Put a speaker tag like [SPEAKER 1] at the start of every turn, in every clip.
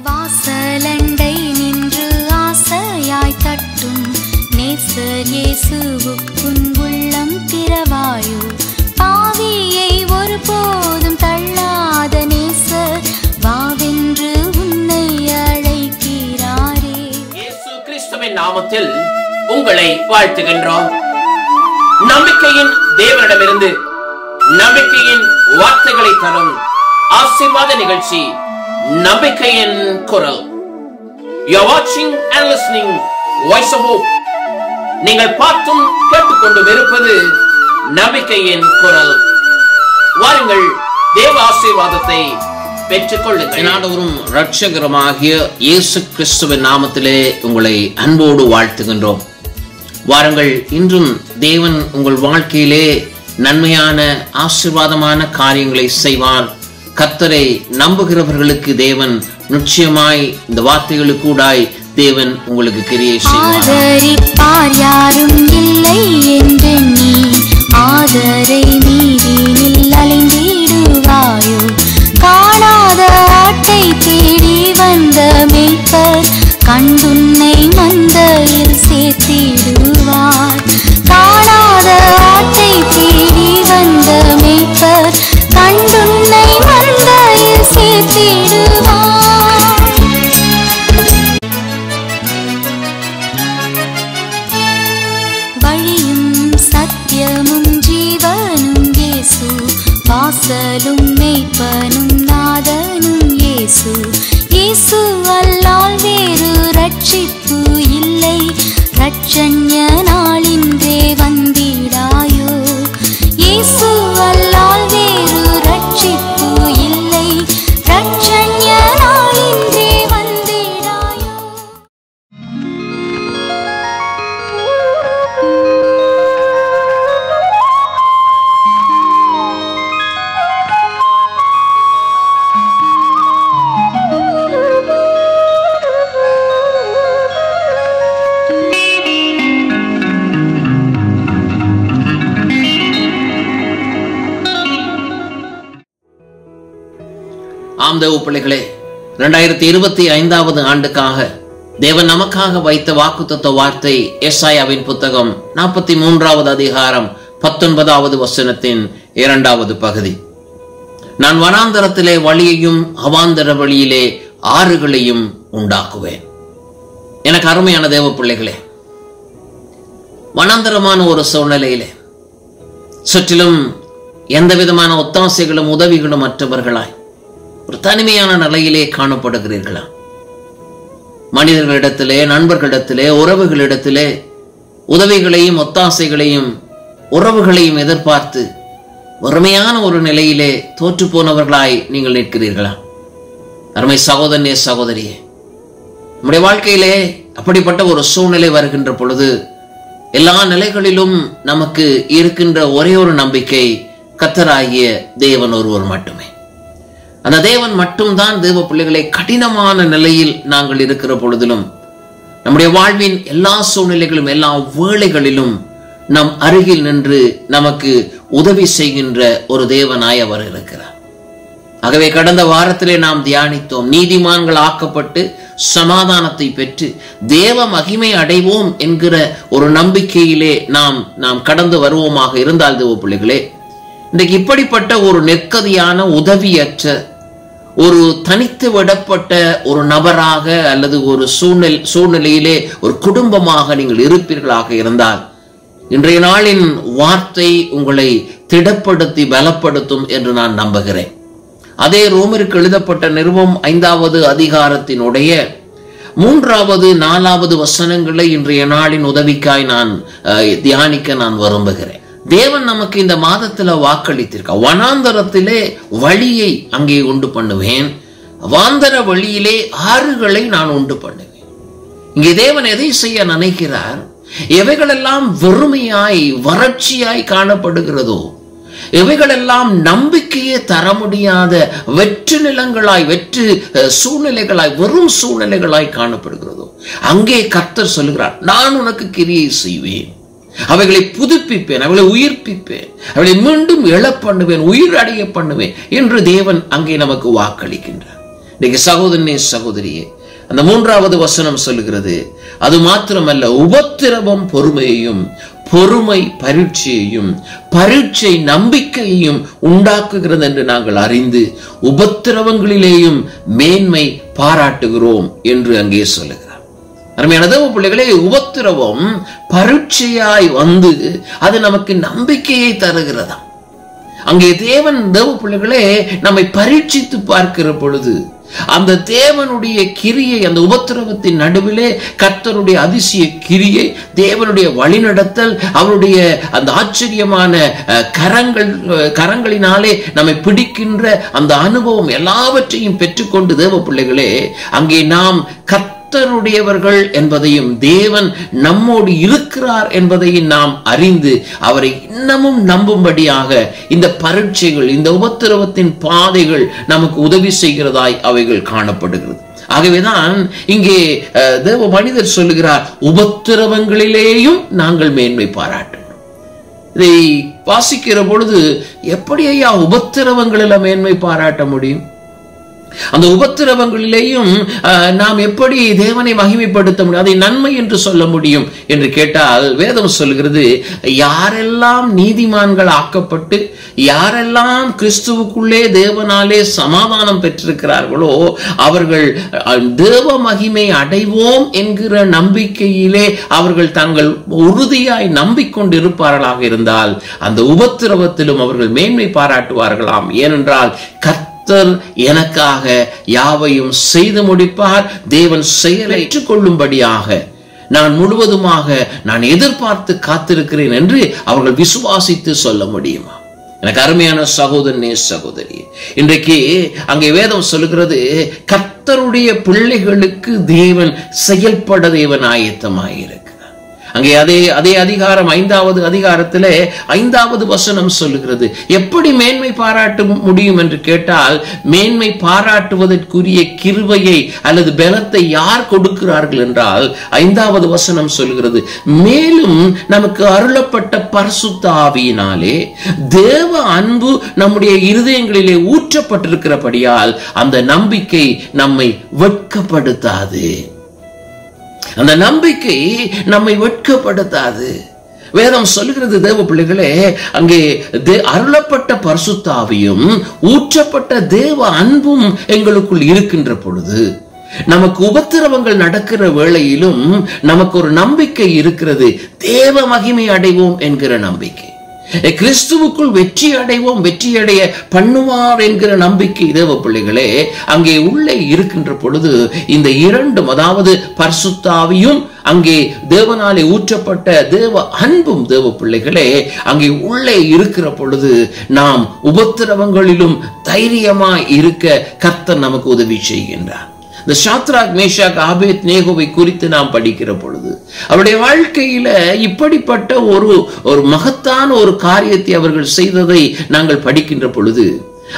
[SPEAKER 1] வாசலண்டை நின்று ஆசையாய் தட்டும் நேசர் இயேசுவுக்குன் உள்ளம் திறவாயோ. பாவியை ஒருபோதும் தள்ளாத நேசர் வாவென்று உன்னை அழைக்கிறாரே.
[SPEAKER 2] இயேசு கிறிஸ்துவின் நாமத்தில் உங்களை வாழ்த்துகின்றோம். நம்பிக்கையின் தேவனிடமிருந்து நம்பிக்கையின் வார்த்தைகளை தரும் ஆசீர்வாத நிகழ்ச்சி நம்பிக்கையின் குரல். You are watching and listening Voice of Hope. நீங்கள் பார்த்தும் கேட்டுக்கொண்டும் இருப்பது நம்பிக்கையின் குரல். வாருங்கள், தேவ ஆசீர்வாதத்தை பெற்றுக் கொள்ளுங்கள். நாடவரும் இரட்சகருமாகிய இயேசு கிறிஸ்துவின் நாமத்திலே உங்களை அன்போடு வாழ்த்துகின்றோம். வாருங்கள், இன்றும் தேவன் உங்கள் வாழ்க்கையிலே நன்மையான ஆசீர்வாதமான காரியங்களை செய்வார். கர்த்தரை நம்புகிறவர்களுக்கு தேவன் நிச்சயமாய் இந்த வார்த்தைகளுக்கூடாய் தேவன் உங்களுக்கு கிரியை செய்வார்.
[SPEAKER 1] ஆதரிப்பார் யாரும் இல்லை என்று நீ ஆதரை நீதினில் அலைந்திடுவாயோ. காணாத ஆட்டை தேடி வந்த மேய்ப்பர் கண்டுன்னை மந்தையில் சேர்த்திடுவார். காணாத ஆட்டை தேடி வந்த மேய்ப்பர் கண்டுன்னை மந்தையில் சேர்த்திடுவார். வழியும் சத்தியமும் ஜீவனும் இயேசு, வாசலும் மேய்ப்பனும் நாதனும் இயேசு. இயேசு அல்லால் வேறு ரட்சிப்பு இல்லை, ரட்சண்ய நாளின்றே வந்திடாயோ. இயேசு அல்லால் வேறு ரட்சிப்பு இல்லை, ரட்சண்ய நாளின்றே வந்திடாயோ.
[SPEAKER 2] ஆம் தேவ பிள்ளைகளே, 2025 ஆண்டுக்காக தேவன் நமக்காக வைத்த வாக்குத்தத்த வார்த்தை எசாயாவின் புத்தகம் 43வது அதிகாரம் 19வது வசனத்தின் 2வது பகுதி. நான் வனாந்தரத்திலே வழியையும் அவாந்தர வழியிலே ஆறுகளையும் உண்டாக்குவேன். எனக்கு அருமையான தேவ பிள்ளைகளே, வனாந்தரமான ஒரு சூழ்நிலையிலே சுற்றிலும் எந்த விதமான ஒத்தாசைகளும் உதவிகளும் மற்றவர்களாய் ஒரு தனிமையான நிலையிலே காணப்படுகிறீர்களா? மனிதர்களிடத்திலே, நண்பர்களிடத்திலே, உறவுகளிடத்திலே உதவிகளையும் ஒத்தாசைகளையும் உறவுகளையும் எதிர்பார்த்து வறுமையான ஒரு நிலையிலே தோற்று போனவர்களாய் நீங்கள் நிற்கிறீர்களா? அருமை சகோதரனே, சகோதரியே, நம்முடைய வாழ்க்கையிலே அப்படிப்பட்ட ஒரு சூழ்நிலை வருகின்ற பொழுது எல்லா நிலைகளிலும் நமக்கு இருக்கின்ற ஒரே ஒரு நம்பிக்கை கர்த்தராகிய தேவன் ஒருவர் மட்டுமே. அந்த தேவன் மட்டும்தான் தேவ பிள்ளைகளை கடினமான நிலையில் நாங்கள் இருக்கிற பொழுதிலும் நம்முடைய வாழ்வின் எல்லா சூழ்நிலைகளும் எல்லா வேளைகளிலும் நம் அருகில் நின்று நமக்கு உதவி செய்கின்ற ஒரு தேவனாய் அவர் இருக்கிறார். ஆகவே கடந்த வாரத்திலே நாம் தியானித்தோம், நீதிமான்கள் ஆக்கப்பட்டு சமாதானத்தை பெற்று தேவ மகிமை அடைவோம் என்கிற ஒரு நம்பிக்கையிலே நாம் கடந்து வருவோமாக இருந்தால் தேவ பிள்ளைகளே, இன்றைக்கு இப்படிப்பட்ட ஒரு நெருக்கடியான உதவியற்ற ஒரு தனித்து விடப்பட்ட ஒரு நபராக அல்லது ஒரு சூழ்நிலையிலே ஒரு குடும்பமாக நீங்கள் இருப்பீர்களாக இருந்தால் இன்றைய நாளின் வார்த்தை உங்களை திடப்படுத்தி பலப்படுத்தும் என்று நான் நம்புகிறேன். அதே ரோமருக்கு எழுதப்பட்ட நிருபம் 5வது அதிகாரத்தினுடைய 3வது 4வது வசனங்களை இன்றைய நாளின் உதவிக்காய் நான் தியானிக்க நான் விரும்புகிறேன். தேவன் நமக்கு இந்த மாதத்துல வாக்களித்திருக்க, வனாந்தரத்திலே வழியை அங்கே உண்டு பண்ணுவேன், வாந்தர வழியிலே ஆறுகளை நான் உண்டு பண்ணுவேன். இங்கே தேவன் எதை செய்ய நினைக்கிறார்? எவைகளெல்லாம் வெறுமையாய் வறட்சியாய் காணப்படுகிறதோ, எவைகளெல்லாம் நம்பிக்கையே தர முடியாத வெற்று நிலங்களாய், வெற்று சூழ்நிலைகளாய், வெறும் சூழ்நிலைகளாய் காணப்படுகிறதோ, அங்கே கர்த்தர் சொல்லுகிறார், நான் உனக்கு கிரியை செய்வேன், அவைகளை புதுப்பிப்பேன், அவைகளை உயிர்ப்பிப்பேன், அவைகளை மீண்டும் எழ பண்ணுவேன், உயிர் அடைய பண்ணுவேன் என்று தேவன் அங்கே நமக்கு வாக்களிக்கின்றார். இன்னைக்கு சகோதரனே சகோதரியே, அந்த 3வது வசனம் சொல்லுகிறது, அது மாத்திரமல்ல, உபத்திரவம் பொறுமையையும், பொறுமை பரீட்சையையும், பரீட்சை நம்பிக்கையையும் உண்டாக்குகிறது என்று நாங்கள் அறிந்து உபத்திரவங்களிலேயும் மேன்மை பாராட்டுகிறோம் என்று அங்கே சொல்லுகிறார். அருமையான தேவ பிள்ளைகளே, உபத்திரவம் பரீட்சையாய் வந்து அது நமக்கு நம்பிக்கையை தருகிறதா. அங்கே தேவன் தேவ பிள்ளைகளே நம்மை பரீட்சித்து பார்க்கிற பொழுது அந்த தேவனுடைய கிரியை, அந்த உபத்திரவத்தின் நடுவிலே கர்த்தருடைய அதிசய கிரியை, தேவனுடைய வழிநடத்தல், அவருடைய அந்த ஆச்சரியமான கரங்களினாலே நம்மை பிடிக்கின்ற அந்த அனுபவம் எல்லாவற்றையும் பெற்றுக்கொண்டு தேவ பிள்ளைகளே அங்கே நாம் கர்த்தருடையவர்கள் என்பதையும், தேவன் நம்மோடு இருக்கிறார் என்பதையும் நாம் அறிந்து அவரை இன்னமும் நம்பும்படியாக இந்த பரீட்சைகள், இந்த உபத்திரவத்தின் பாதைகள் நமக்கு உதவி செய்கிறதாய் அவைகள் காணப்படுகிறது. ஆகவேதான் இங்கே தேவ மனிதர் சொல்லுகிறார், உபத்திரவங்களிலேயும் நாங்கள் மேன்மை பாராட்டணும். இதை வாசிக்கிற பொழுது எப்படி ஐயா உபத்திரவங்களில் மேன்மை பாராட்ட முடியும்? அந்த உபத்திரவங்களிலேயும் நாம் எப்படி தேவனை மகிமைப்படுத்த முடியும், அதை நன்மை என்று சொல்ல முடியும் என்று கேட்டால், வேதம் சொல்கிறது, யாரெல்லாம் நீதிமான்கள் ஆக்கப்பட்டு யாரெல்லாம் கிறிஸ்துவுக்குள்ளே தேவனாலே சமாதானம் பெற்றிருக்கிறார்களோ அவர்கள் தேவ மகிமை அடைவோம் என்கிற நம்பிக்கையிலே அவர்கள் தங்கள் உறுதியாய் நம்பிக்கொண்டிருப்பார்களாக இருந்தால் அந்த உபத்திரவத்திலும் அவர்கள் மேன்மை பாராட்டுவார்களாம். ஏனென்றால் எனக்காக யாவையும் செய்து முடிப்பார், தேவன் செயலை ஏற்றுக்கொள்ளும்படியாக நான் முழுவதுமாக நான் எதிர்பார்த்து காத்திருக்கிறேன் என்று அவர்கள் விசுவாசித்து சொல்ல முடியுமா? எனக்கு அருமையான சகோதரனே சகோதரி, இன்றைக்கு அங்கே வேதம் சொல்லுகிறது, கர்த்தருடைய பிள்ளைகளுக்கு தேவன் செயல்பட தேவன் ஆயத்தமாயிருக்கிறார். அங்கே அதே அதிகாரம் 5வது அதிகாரத்திலே 5வது வசனம் சொல்லுகிறது, எப்படி மேன்மை பாராட்ட முடியும் என்று கேட்டால், மேன்மை பாராட்டுவதற்குரிய கிருபையை அல்லது பலத்தை யார் கொடுக்கிறார்கள் என்றால் 5வது வசனம் சொல்லுகிறது, மேலும் நமக்கு அருளப்பட்ட பரிசுத்த ஆவியினாலே தேவ அன்பு நம்முடைய இருதயங்களிலே ஊற்றப்பட்டிருக்கிறபடியால் அந்த நம்பிக்கை நம்மை வெட்கப்படுத்தாது. அந்த நம்பிக்கை நம்மை வெட்கப்படுத்தாது. வேதம் சொல்லுகிறது தேவ பிள்ளைகளே, அங்கே அருளப்பட்ட பரிசுத்த ஆவியும் ஊற்றப்பட்ட தேவ அன்பும் எங்களுக்குள் இருக்கின்ற பொழுது நமக்கு உபத்திரவங்கள் நடக்கிற வேளையிலும் நமக்கு ஒரு நம்பிக்கை இருக்கிறது, தேவ மகிமை அடைவோம் என்கிற நம்பிக்கை. கிறிஸ்துவுக்குள் வெற்றி அடைவோம், வெற்றியடைய பண்ணுவார் என்கிற நம்பிக்கை தேவ பிள்ளைகளே அங்கே உள்ளே இருக்கின்ற பொழுது இந்த இரண்டும், அதாவது பரிசுத்த ஆவியும் அங்கே தேவனாலே ஊற்றப்பட்ட தேவ அன்பும் தேவ பிள்ளைகளே அங்கே உள்ளே இருக்கிற பொழுது நாம் உபத்திரவங்களிலும் தைரியமாய் இருக்க கர்த்தர் நமக்கு உதவி செய்கின்றார். இந்த சாத்ராக் மேஷாக் ஆபேத்நேகோவை குறித்து நாம் படிக்கிற பொழுது அவருடைய வாழ்க்கையில இப்படிப்பட்ட ஒரு மகத்தான ஒரு காரியத்தை அவர்கள் செய்ததை நாங்கள் படிக்கின்ற பொழுது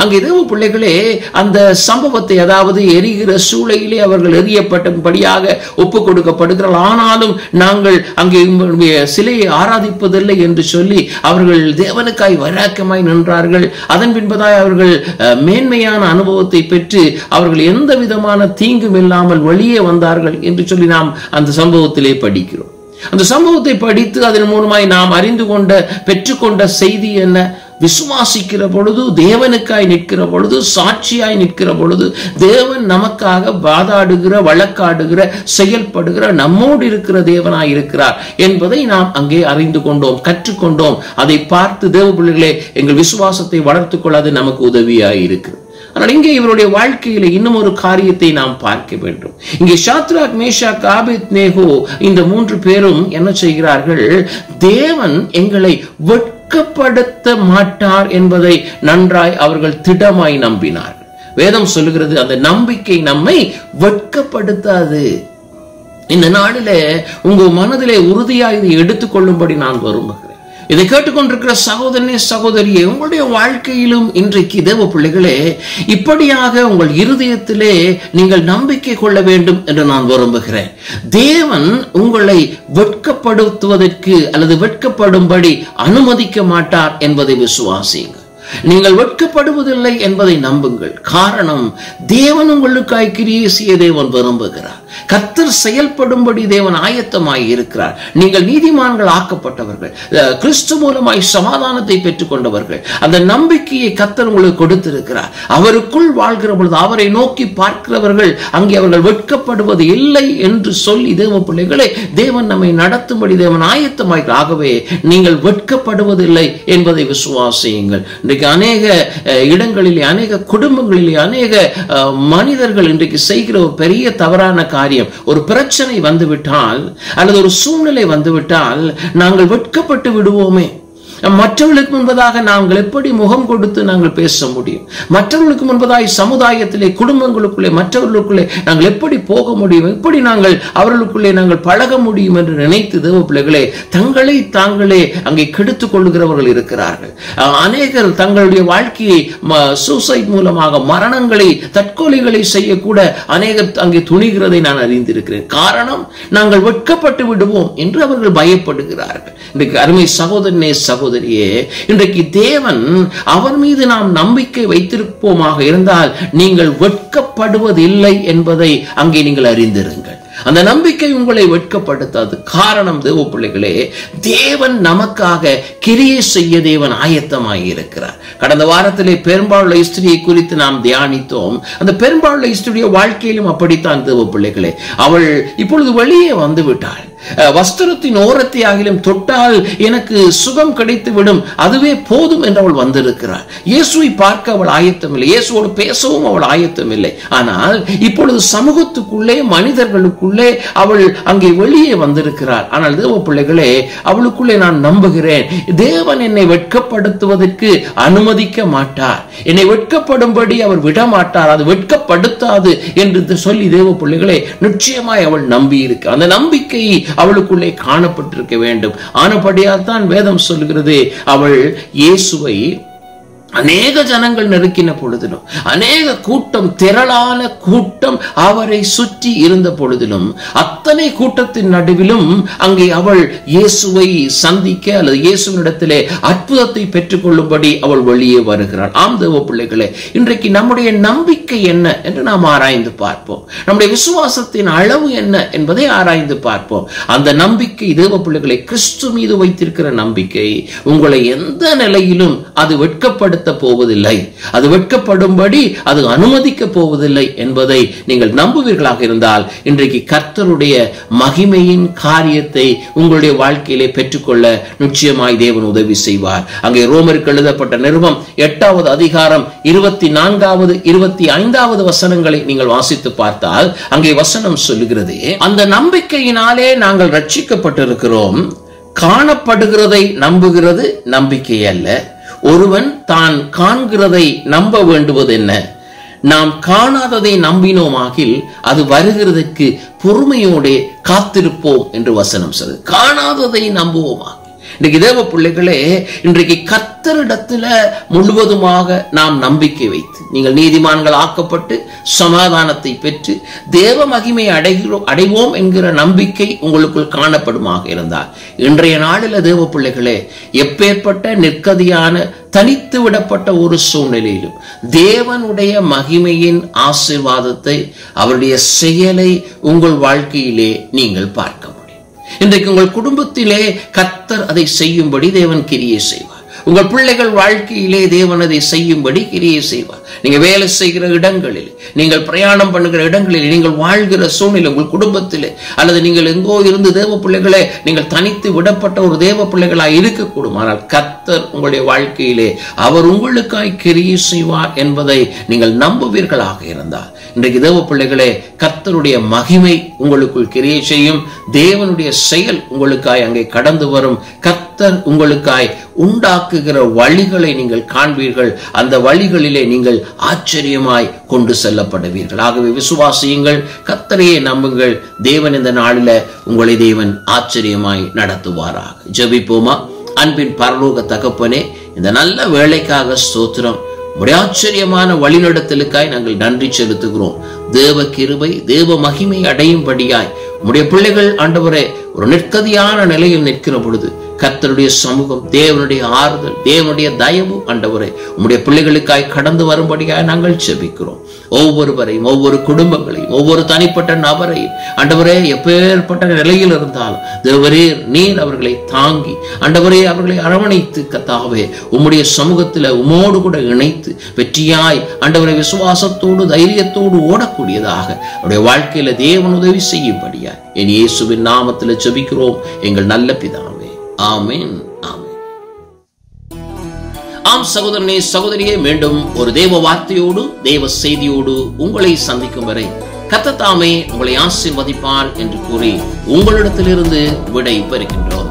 [SPEAKER 2] அங்கே தேவ பிள்ளைகளே அந்த சம்பவத்தை, அதாவது எரிகிற சூளையிலே அவர்கள் எரியப்பட்டபடியாக ஒப்பு கொடுக்கப்படுகிறார்கள். ஆனாலும் நாங்கள் அங்கே சிலையை ஆராதிப்பதில்லை என்று சொல்லி அவர்கள் தேவனுக்காய் வைராக்கியமாய் நின்றார்கள். அதன் பின்பதாய் அவர்கள் மேன்மையான அனுபவத்தை பெற்று அவர்கள் எந்த விதமான தீங்கும் இல்லாமல் வெளியே வந்தார்கள் என்று சொல்லி நாம் அந்த சம்பவத்திலே படிக்கிறோம். அந்த சம்பவத்தை படித்து அதன் மூலமாய் நாம் அறிந்து கொண்ட பெற்றுக்கொண்ட செய்தி என்ன? விசுவாசிக்கிற பொழுது, தேவனுக்காய் நிற்கிற பொழுது, சாட்சியாய் நிற்கிற பொழுது தேவன் நமக்காக வாதாடுகிற, வழக்காடுகிற, செயல்படுகிற, நம்மோடு இருக்கிற தேவனாய் இருக்கிறார் என்பதை நாம் அங்கே அறிந்து கொண்டோம், கற்றுக்கொண்டோம். அதை பார்த்து தேவ பிள்ளைகளே எங்கள் விசுவாசத்தை வளர்த்துக் கொள்ள அது நமக்கு உதவியாய் இருக்கிறது. ஆனால் இங்கே இவருடைய வாழ்க்கையில இன்னும் ஒரு காரியத்தை நாம் பார்க்க வேண்டும். இங்கே சாத்ராக் மேஷாக் ஆபேத்நேகோ இந்த 3 பேரும் என்ன செய்கிறார்கள்? தேவன் எங்களை வெட்கப்படுத்த மாட்டார் என்பதை நன்றாய் அவர்கள் திடமாய் நம்பினார்கள். வேதம் சொல்லுகிறது அந்த நம்பிக்கை நம்மை வெட்கப்படுத்தாது. இந்த நாளில உங்க மனதிலே உறுதியாக இதை எடுத்துக்கொள்ளும்படி நான் விரும்புகிறேன். இதை கேட்டுக்கொண்டிருக்கிற சகோதரனே சகோதரியே, உங்களுடைய வாழ்க்கையிலும் இன்றைக்கு தேவ பிள்ளைகளே இப்படியாக உங்கள் இருதயத்திலே நீங்கள் நம்பிக்கை கொள்ள வேண்டும் என்று நான் விரும்புகிறேன். தேவன் உங்களை வெட்கப்படுத்துவதற்கு அல்லது வெட்கப்படும்படி அனுமதிக்க மாட்டார் என்பதை விசுவாசியுங்கள். நீங்கள் வெட்கப்படுவதில்லை என்பதை நம்புங்கள். காரணம், தேவன் உங்களுக்காய் கிரியை செய்ய தேவன் விரும்புகிறார். கர்த்தர் செயல்படும்படி தேவன் ஆயத்தமாய் இருக்கிறார். நீங்கள் நீதிமான்கள் ஆக்கப்பட்டவர்கள், கிறிஸ்து மூலமாய் சமாதானத்தை பெற்றுக் கொண்டவர்கள். அந்த நம்பிக்கையை கர்த்தர் உங்களுக்கு கொடுத்திருக்கிறார். அவருக்குள் வாழ்கிற பொழுது அவரை நோக்கி பார்க்கிறவர்கள் அங்கே அவர்கள் வெட்கப்படுவது இல்லை என்று சொல்லி தேவ பிள்ளைகளை தேவன் நம்மை நடத்தும்படி தேவன் ஆயத்தமாய். ஆகவே நீங்கள் வெட்கப்படுவதில்லை என்பதை விசுவாசியுங்கள். இன்றைக்கு அநேக இடங்களிலே, அநேக குடும்பங்களிலே, அநேக மனிதர்கள் இன்றைக்கு செய்கிற ஒரு பெரிய தவறான காரியம், ஒரு பிரச்சனை வந்துவிட்டால் அல்லது ஒரு சூழ்நிலை வந்துவிட்டால் நாங்கள் வெட்கப்பட்டு விடுவோமே. மற்றவர்களுக்கு முன்பதாக நாங்கள் எப்படி முகம் கொடுத்து நாங்கள் பேச முடியும்? மற்றவர்களுக்கு முன்பதாய் சமுதாயத்திலே, குடும்பங்களுக்குள்ளே, மற்றவர்களுக்குள்ளே நாங்கள் எப்படி போக முடியும்? எப்படி நாங்கள் அவர்களுக்குள்ளே நாங்கள் பழக முடியும் என்று நினைத்து தேவ பிள்ளைகளே தங்களை தாங்களே அங்கே கெடுத்துக் கொள்ளுகிறவர்கள் இருக்கிறார்கள். அநேகர் தங்களுடைய வாழ்க்கையை சூசைட் மூலமாக மரணங்களை, தற்கொலைகளை செய்யக்கூட அநேகர் அங்கே துணிகிறதை நான் அறிந்திருக்கிறேன். காரணம், நாங்கள் வெட்கப்பட்டு விடுவோம் என்று அவர்கள் பயப்படுகிறார்கள். இன்றைக்கு அருமை சகோதரனே, சகோதரியே, இன்றைக்கு தேவன் அவர் மீது நாம் நம்பிக்கை வைத்திருப்போமாக இருந்தால் நீங்கள் வெட்கப்படுவதில்லை என்பதை அங்கே நீங்கள் அறிந்திருங்கள். அந்த நம்பிக்கை உங்களை வெட்கப்படுத்தாது. காரணம், தேவ பிள்ளைகளே, தேவன் நமக்காக கிரியை செய்ய தேவன் ஆயத்தமாய் இருக்கிறார். கடந்த வாரத்திலே பெரும்பாலுள்ள ஸ்திரியை குறித்து நாம் தியானித்தோம். அந்த பெரும்பாலுள்ள ஸ்திரியுடைய வாழ்க்கையிலும் அப்படித்தான் தேவ பிள்ளைகளே. அவள் இப்பொழுது வெளியே வந்து விட்டாள். வஸ்திரத்தின் ஓரத்தை ஆகிலும் தொட்டால் எனக்கு சுகம் கிடைத்து விடும், அதுவே போதும் என்று அவள் வந்திருக்கிறார். இயேசுவை பார்க்க அவள் ஆயத்தம் இல்லை, இயேசுவோடு பேசவும் அவள் ஆயத்தம் இல்லை. ஆனால் இப்பொழுது சமூகத்துக்குள்ளே, மனிதர்களுக்குள்ளே அவள் அங்கே வெளியே வந்திருக்கிறார். ஆனால் தேவ பிள்ளைகளே, அவளுக்குள்ளே நான் நம்புகிறேன், தேவன் என்னை வெட்கப்படுத்துவதற்கு அனுமதிக்க மாட்டார், என்னை வெட்கப்படும்படி அவர் விட மாட்டார், அது வெட்கப்படுத்தாது என்று சொல்லி தேவ பிள்ளைகளே நிச்சயமாய் அவள் நம்பி இருக்கு. அந்த நம்பிக்கை அவளுக்குள்ளே காணப்பட்டிருக்க வேண்டும். ஆனபடியால் தான் வேதம் சொல்கிறது, அவள் இயேசுவை அநேக ஜனங்கள் நெருக்கின பொழுதிலும், அநேக கூட்டம், திரளான கூட்டம் அவரை சுற்றி இருந்த பொழுதிலும், அத்தனை கூட்டத்தின் நடுவிலும் அங்கே அவள் இயேசுவை சந்திக்க அல்லது இயேசுவினிடத்திலே அற்புதத்தை பெற்றுக் கொள்ளும்படி அவள் வெளியே வருகிறாள். ஆம் தேவ பிள்ளைகளே, இன்றைக்கு நம்முடைய நம்பிக்கை என்ன என்று நாம் ஆராய்ந்து பார்ப்போம். நம்முடைய விசுவாசத்தின் அளவு என்ன என்பதை ஆராய்ந்து பார்ப்போம். அந்த நம்பிக்கை தேவ பிள்ளைகளை, கிறிஸ்து மீது வைத்திருக்கிற நம்பிக்கை உங்களை எந்த நிலையிலும் அது வெட்கப்படுத்த போவதில்லை, அது வெட்கப்படும்படி அது அனுமதிக்க போவதில்லை என்பதை நீங்கள் நம்புவீர்களாக இருந்தால் இன்றைக்கு கர்த்தருடைய மகிமையின் காரியத்தை உங்களுடைய வாழ்க்கையிலே பெற்றுக்கொள்ள நிச்சயமாய் தேவன் உதவி செய்வார். அங்கே ரோமருக்கு எழுதப்பட்ட நிருபம் 8வது அதிகாரம் 24வது 25வது வசனங்களை நீங்கள் வாசித்து பார்த்தால் அங்கே வசனம் சொல்லுகிறது, அந்த நம்பிக்கையினாலே நாங்கள் ரட்சிக்கப்பட்டிருக்கிறோம். காணப்படுகிறதை நம்புகிறது நம்பிக்கை அல்ல, ஒருவன் தான் காண்கிறதை நம்ப வேண்டுவது என்ன? நாம் காணாததை நம்பினோமாகில் அது வருகிறதற்கு பொறுமையோடு காத்திருப்போம் என்று வசனம் சொல்லுது. காணாததை நம்புவோமா? இன்றைக்கு தேவ பிள்ளைகளே, இன்றைக்கு கர்த்தரிடத்துல முழுவதுமாக நாம் நம்பிக்கை வைத்து நீங்கள் நீதிமான்கள் ஆக்கப்பட்டு சமாதானத்தை பெற்று தேவ மகிமை அடைவோம் என்கிற நம்பிக்கை உங்களுக்குள் காணப்படுமாக இருந்தால் இன்றைய நாளில் தேவ பிள்ளைகளே, எப்பேற்பட்ட நிற்கதியான தனித்து விடப்பட்ட ஒரு சூழ்நிலையிலும் தேவனுடைய மகிமையின் ஆசீர்வாதத்தை, அவருடைய செயலை உங்கள் வாழ்க்கையிலே நீங்கள் பார்க்க முடியும். இன்றைக்கு உங்கள் குடும்பத்திலே கர்த்தர் அதை செய்யும்படி தேவன் கிரியை செய்வார். உங்கள் பிள்ளைகள் வாழ்க்கையிலே தேவன் அதை செய்யும்படி கிரியை செய்வார். நீங்க வேலை செய்கிற இடங்களில், நீங்கள் பிரயாணம் பண்ணுகிற இடங்களில், நீங்கள் வாழ்கிற சூழ்நிலை, உங்கள் குடும்பத்திலே அல்லது நீங்கள் எங்கோ இருந்து தேவ பிள்ளைகளே நீங்கள் தனித்து விடப்பட்ட ஒரு தேவ பிள்ளைகளாய் இருக்கக்கூடும். ஆனால் கர்த்தர் உங்களுடைய வாழ்க்கையிலே அவர் உங்களுக்காய் கிரியை செய்வார் என்பதை நீங்கள் நம்புவீர்களாக இருந்தால் இன்றைக்கு தேவ பிள்ளைகளே, கர்த்தருடைய மகிமை உங்களுக்குள் கிரியை செய்யும். தேவனுடைய செயல் உங்களுக்காய் அங்கே கடந்து வரும். கர்த்தர் உங்களுக்காய் உண்டாக்குகிற வழிகளை நீங்கள் காண்பீர்கள். அந்த வழிகளிலே நீங்கள் ஆச்சரியமாய் கொண்டு செல்லப்படுவீர்கள். ஆகவே விசுவாசியுங்கள், கர்த்தரையே நம்புங்கள். தேவன் இந்த நாளில உங்களை தேவன் ஆச்சரியமாய் நடத்துவாராக. ஜெபிப்போமா? அன்பின் பரலோக தகப்பனே, இந்த நல்ல வேலைக்காக ஸ்தோத்திரம். உம்முடைய ஆச்சரியமான வழிநடத்தலுக்காய் நாங்கள் நன்றி செலுத்துகிறோம். தேவ கிருபை, தேவ மகிமை அடையும்படியாய் உம்முடைய பிள்ளைகள் ஆண்டவரே ஒரு நிற்கதியான நிலையில் நிற்கிற பொழுது கர்த்தருடைய சமூகம், தேவனுடைய ஆறுதல், தேவனுடைய தயவு ஆண்டவரே உம்முடைய பிள்ளைகளுக்காய் கடந்து வரும்படியாய் நாங்கள் ஜெபிக்கிறோம். ஒவ்வொருவரையும், ஒவ்வொரு குடும்பங்களையும், ஒவ்வொரு தனிப்பட்ட நபரையும் ஆண்டவரே எப்பேற்பட்ட நிலையில் இருந்தாலும் தேவரீர் நீர் அவர்களை தாங்கி ஆண்டவரே அவர்களை அரவணைத்து கர்த்தாவே உம்முடைய சமூகத்தில் உமோடு கூட இணைத்து வெற்றியாய் ஆண்டவரை விசுவாசத்தோடு தைரியத்தோடு ஓடக்கூடியதாக அவருடைய வாழ்க்கையில தேவன் உதவி செய்யும்படியாய் என் இயேசுவின் நாமத்தில் ஜெபிக்கிறோம் எங்கள் நல்ல பிதாவே. ஆமென், ஆமென். ஆம் சகோதரனே, சகோதரியே, மீண்டும் ஒரு தேவ வார்த்தையோடு தேவ செய்தியோடு உங்களை சந்திக்கும் வரை கர்த்தர் தாமே உங்களை ஆசீர்வதிப்பார் என்று கூறி உங்களிடத்திலிருந்து விடை பெறுகின்றோம்.